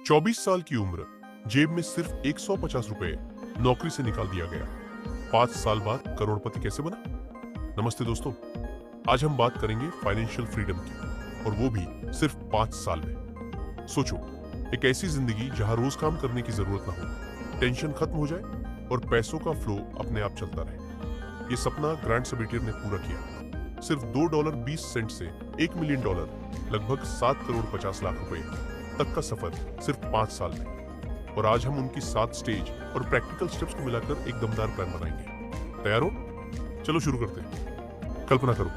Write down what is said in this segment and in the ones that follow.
24 साल की उम्र, जेब में सिर्फ 150 रुपए, नौकरी से निकाल दिया गया। 5 साल बाद करोड़पति कैसे बना? नमस्ते दोस्तों, आज हम बात करेंगे फाइनेंशियल फ्रीडम की, और वो भी सिर्फ 5 साल में। सोचो, एक ऐसी जिंदगी जहां रोज काम करने की जरूरत ना हो, टेंशन खत्म हो जाए और पैसों का फ्लो अपने आप चलता रहे। ये सपना ग्रांट सबेटियर ने पूरा किया। सिर्फ $2.20 से $1 मिलियन, लगभग 7 करोड़ 50 लाख रुपए तक का सफर सिर्फ 5 साल में। और आज हम उनकी 7 स्टेज और प्रैक्टिकल स्टेप्स को मिलाकर एक दमदार प्लान बनाएंगे। तैयार हो? चलो शुरू करते हैं। कल्पना करो,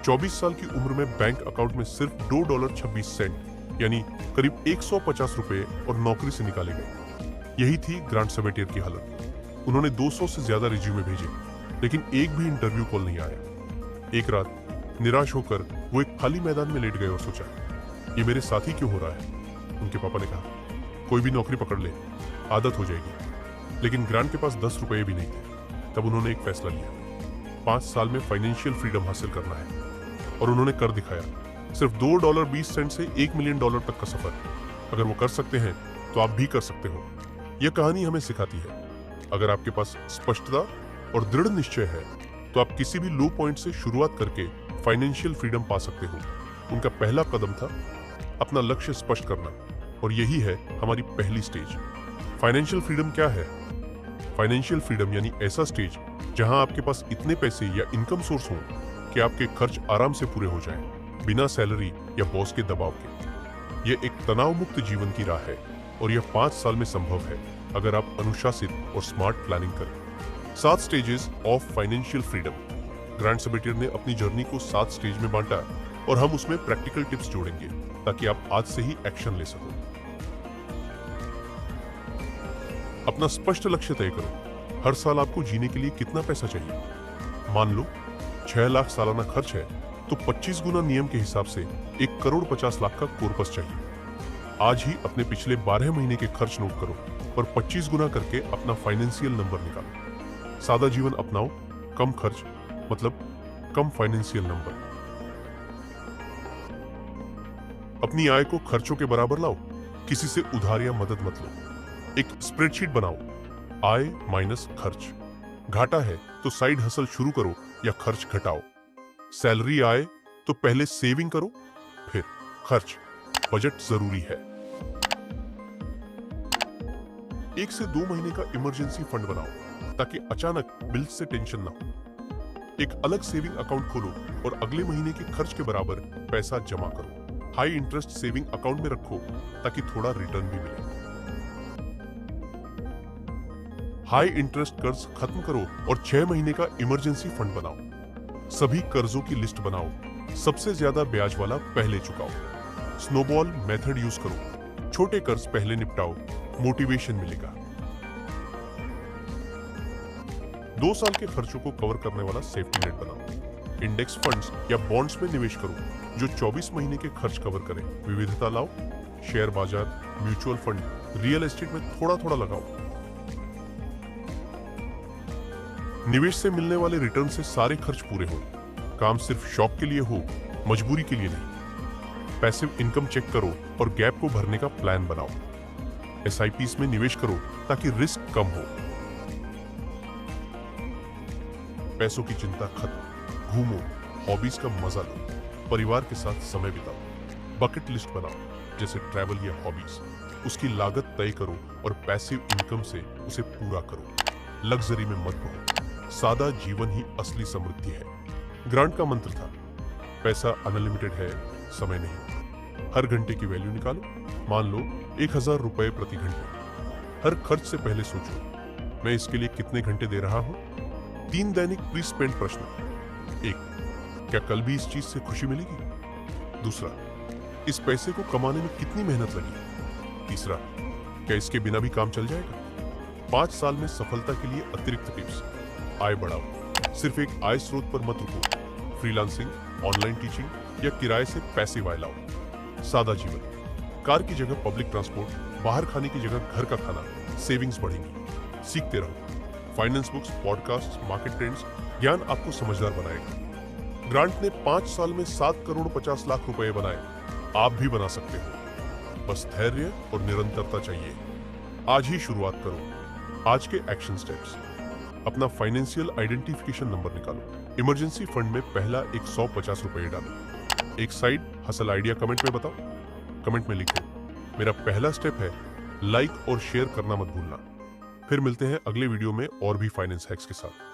24 साल की उम्र में बैंक अकाउंट में सिर्फ $2.26 यानी करीब 150 रुपए और नौकरी से निकाले गए। यही थी ग्रांट सबेटियर की हालत। उन्होंने 200 से ज्यादा रिज्यूमे भेजे, लेकिन एक भी इंटरव्यू कॉल नहीं आया। एक रात निराश होकर वो एक खाली मैदान में लेट गए और सोचा, ये मेरे साथ ही क्यों हो रहा है? उनके पापा ने कहा, कोई भी नौकरी पकड़ ले, आदत हो जाएगी। लेकिन ग्रांट के पास 10 रुपए भी नहीं थे। तब उन्होंने एक फैसला लिया, 5 साल में फाइनेंशियल फ्रीडम हासिल करना है। और उन्होंने कर दिखाया। सिर्फ $2.20 से $1 मिलियन तक का सफर। अगर वो कर सकते हैं तो आप भी कर सकते हो। यह कहानी हमें सिखाती है, अगर आपके पास स्पष्टता और दृढ़ निश्चय है तो आप किसी भी लो पॉइंट से शुरुआत करके फाइनेंशियल फ्रीडम पा सकते हो। उनका पहला कदम था अपना लक्ष्य स्पष्ट करना, और यही है हमारी पहली स्टेज। फाइनेंशियल फ्रीडम क्या है? फाइनेंशियल फ्रीडम यानी ऐसा स्टेज जहां आपके पास इतने पैसे या इनकम सोर्स हो कि आपके खर्च आराम से पूरे हो जाएं, बिना सैलरी या बॉस के दबाव के। यह एक तनाव मुक्त जीवन की राह है, और यह 5 साल में संभव है अगर आप अनुशासित और स्मार्ट प्लानिंग करें। 7 stages of financial freedom. Grant Sabatier ने अपनी जर्नी को 7 स्टेज में बांटा, और हम उसमें प्रैक्टिकल टिप्स जोड़ेंगे ताकि आप आज से ही एक्शन ले सको। अपना स्पष्ट लक्ष्य तय करो। हर साल आपको जीने के लिए कितना पैसा चाहिए? मान लो 6 लाख सालाना खर्च है, तो 25 गुना नियम के हिसाब से 1 करोड़ 50 लाख का कॉर्पस चाहिए। आज ही अपने पिछले 12 महीने के खर्च नोट करो और 25 गुना करके अपना फाइनेंशियल नंबर निकालो। सादा जीवन अपनाओ, कम खर्च मतलब कम फाइनेंशियल नंबर। अपनी आय को खर्चों के बराबर लाओ, किसी से उधार या मदद मत लो। एक स्प्रेडशीट बनाओ, आय माइनस खर्च। घाटा है तो साइड हसल शुरू करो या खर्च घटाओ। सैलरी आए तो पहले सेविंग करो, फिर खर्च। बजट जरूरी है। 1 से 2 महीने का इमरजेंसी फंड बनाओ ताकि अचानक बिल से टेंशन ना हो। एक अलग सेविंग अकाउंट खोलो और अगले महीने के खर्च के बराबर पैसा जमा करो। हाई इंटरेस्ट सेविंग अकाउंट में रखो ताकि थोड़ा रिटर्न भी मिले। हाई इंटरेस्ट कर्ज खत्म करो और 6 महीने का इमरजेंसी फंड बनाओ। सभी कर्जों की लिस्ट बनाओ, सबसे ज्यादा ब्याज वाला पहले चुकाओ। स्नोबॉल मेथड यूज करो, छोटे कर्ज पहले निपटाओ, मोटिवेशन मिलेगा। 2 साल के खर्चों को कवर करने वाला सेफ्टी नेट बनाओ। इंडेक्स फंड्स या बॉन्ड्स में निवेश करो जो 24 महीने के खर्च कवर करें। विविधता लाओ, शेयर बाजार, म्यूचुअल फंड, रियल एस्टेट में थोड़ा थोड़ा लगाओ। निवेश से मिलने वाले रिटर्न से सारे खर्च पूरे हो। काम सिर्फ शौक के लिए हो, मजबूरी के लिए नहीं। पैसिव इनकम चेक करो और गैप को भरने का प्लान बनाओ। SIPs में निवेश करो ताकि रिस्क कम हो। पैसों की चिंता खत्म। घूमो, हॉबीज का मजा लो, परिवार के साथ समय बिताओ। बकेट लिस्ट बनाओ, जैसे ट्रैवल या हॉबीज। उसकी लागत तय करो और पैसिव इनकम से उसे पूरा करो। लग्जरी में मत रहो, सादा जीवन ही असली समृद्धि है। ग्रांट का मंत्र था, पैसा अनलिमिटेड है, समय नहीं। हर घंटे की वैल्यू निकालो। मान लो 1000 रुपए प्रति घंटे। हर खर्च से पहले सोचो, मैं इसके लिए कितने घंटे दे रहा हूं? 3 दैनिक प्री स्पेंड प्रश्न। 1, क्या कल भी इस चीज से खुशी मिलेगी? दूसरा, इस पैसे को कमाने में कितनी मेहनत लगी? तीसरा, क्या इसके बिना भी काम चल जाएगा? 5 साल में सफलता के लिए अतिरिक्त टिप्स। आय बढ़ाओ, सिर्फ एक आय स्रोत पर मत रुको। फ्रीलांसिंग, ऑनलाइन टीचिंग या किराए से पैसे आय लाओ। सादा जीवन, कार की जगह पब्लिक ट्रांसपोर्ट, बाहर खाने की जगह घर का खाना। सेविंग्स बढ़ेंगी। सीखते रहो, finance books, podcast, market trends, ज्ञान आपको समझदार बनाएगा। ग्रांट ने 5 साल में 7 करोड़ 50 लाख रुपए बनाए। आप भी बना सकते हो। बस धैर्य और निरंतरता चाहिए। आज ही शुरुआत करो। आज के एक्शन स्टेप्स: अपना फाइनेंशियल आइडेंटिफिकेशन नंबर निकालो। इमरजेंसी फंड में पहला 150 रुपए डालो। एक साइड हसल आइडिया कमेंट में बताओ। कमेंट में लिखो, मेरा पहला स्टेप है। लाइक और शेयर करना मत भूलना। फिर मिलते हैं अगले वीडियो में और भी फाइनेंस हैक्स के साथ।